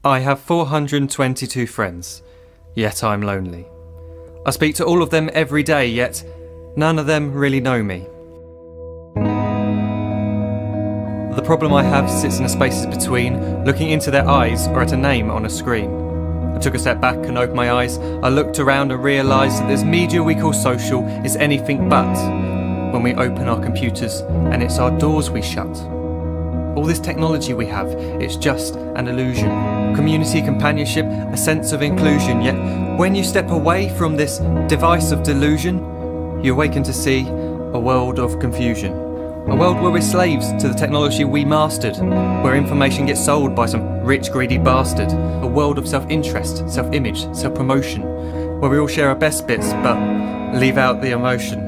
I have 422 friends, yet I'm lonely. I speak to all of them every day, yet none of them really know me. The problem I have sits in the spaces between looking into their eyes or at a name on a screen. I took a step back and opened my eyes. I looked around and realised that this media we call social is anything but when we open our computers and it's our doors we shut. All this technology we have, it's just an illusion. Community, companionship, a sense of inclusion. Yet when you step away from this device of delusion, you awaken to see a world of confusion. A world where we're slaves to the technology we mastered, where information gets sold by some rich, greedy bastard. A world of self-interest, self-image, self-promotion, where we all share our best bits but leave out the emotion.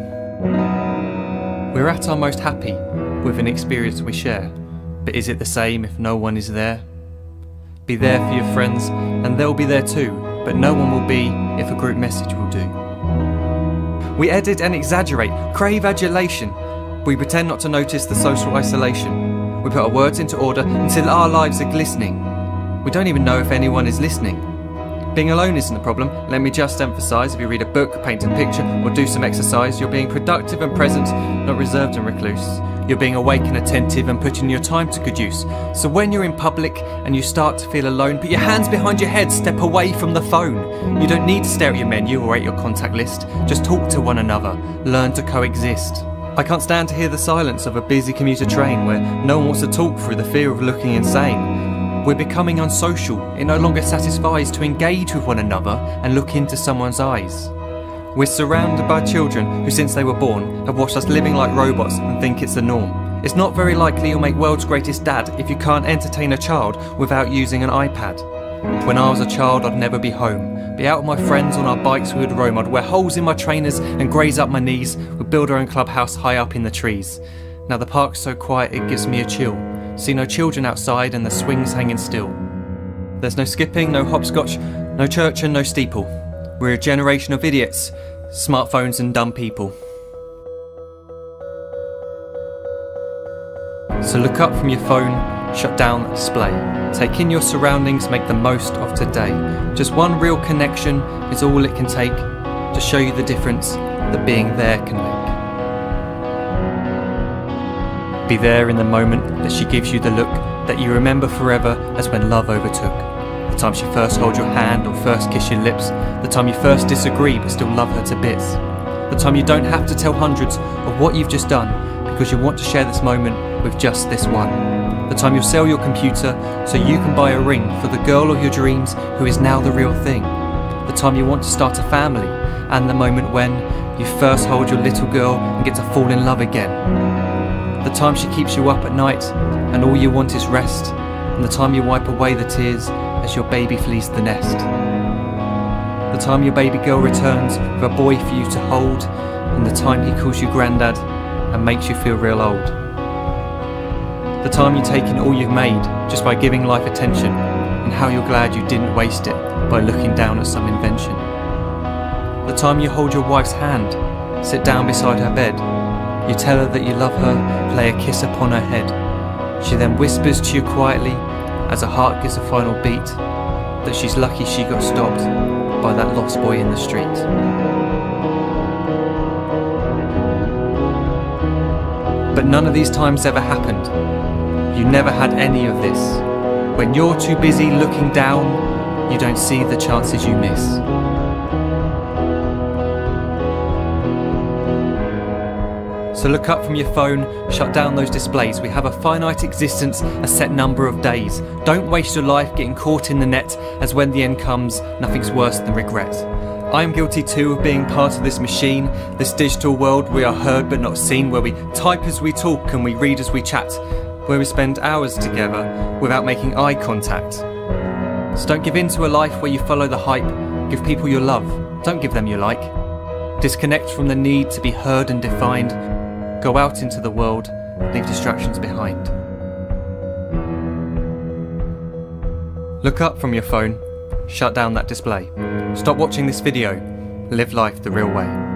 We're at our most happy with an experience we share. But is it the same if no one is there? Be there for your friends and they'll be there too, but no one will be if a group message will do. We edit and exaggerate, crave adulation. We pretend not to notice the social isolation. We put our words into order until our lives are glistening. We don't even know if anyone is listening. Being alone isn't the problem, let me just emphasise. If you read a book, paint a picture or do some exercise, you're being productive and present, not reserved and recluse. You're being awake and attentive and putting your time to good use. So when you're in public and you start to feel alone, put your hands behind your head, step away from the phone. You don't need to stare at your menu or at your contact list. Just talk to one another, learn to coexist. I can't stand to hear the silence of a busy commuter train where no one wants to talk through the fear of looking insane. We're becoming unsocial. It no longer satisfies to engage with one another and look into someone's eyes. We're surrounded by children who, since they were born, have watched us living like robots and think it's the norm. It's not very likely you'll make world's greatest dad if you can't entertain a child without using an iPad. When I was a child, I'd never be home. Be out with my friends on our bikes we would roam. I'd wear holes in my trainers and graze up my knees. We'd build our own clubhouse high up in the trees. Now the park's so quiet it gives me a chill. See no children outside and the swings hanging still. There's no skipping, no hopscotch, no church and no steeple. We're a generation of idiots, smartphones and dumb people. So look up from your phone, shut down the display. Take in your surroundings, make the most of today. Just one real connection is all it can take to show you the difference that being there can make. Be there in the moment that she gives you the look that you remember forever as when love overtook. The time she first holds your hand or first kiss your lips. The time you first disagree but still love her to bits. The time you don't have to tell hundreds of what you've just done because you want to share this moment with just this one. The time you'll sell your computer so you can buy a ring for the girl of your dreams who is now the real thing. The time you want to start a family and the moment when you first hold your little girl and get to fall in love again. The time she keeps you up at night and all you want is rest, and the time you wipe away the tears as your baby flees the nest. The time your baby girl returns with a boy for you to hold, and the time he calls you granddad and makes you feel real old. The time you take in all you've made just by giving life attention, and how you're glad you didn't waste it by looking down at some invention. The time you hold your wife's hand, sit down beside her bed, you tell her that you love her, play a kiss upon her head. She then whispers to you quietly, as her heart gives a final beat, that she's lucky she got stopped by that lost boy in the street. But none of these times ever happened. You never had any of this. When you're too busy looking down, you don't see the chances you miss. So look up from your phone, shut down those displays. We have a finite existence, a set number of days. Don't waste your life getting caught in the net, as when the end comes, nothing's worse than regret. I am guilty too of being part of this machine, this digital world we are heard but not seen, where we type as we talk and we read as we chat, where we spend hours together without making eye contact. So don't give in to a life where you follow the hype. Give people your love, don't give them your like. Disconnect from the need to be heard and defined. Go out into the world, leave distractions behind. Look up from your phone, shut down that display. Stop watching this video, live life the real way.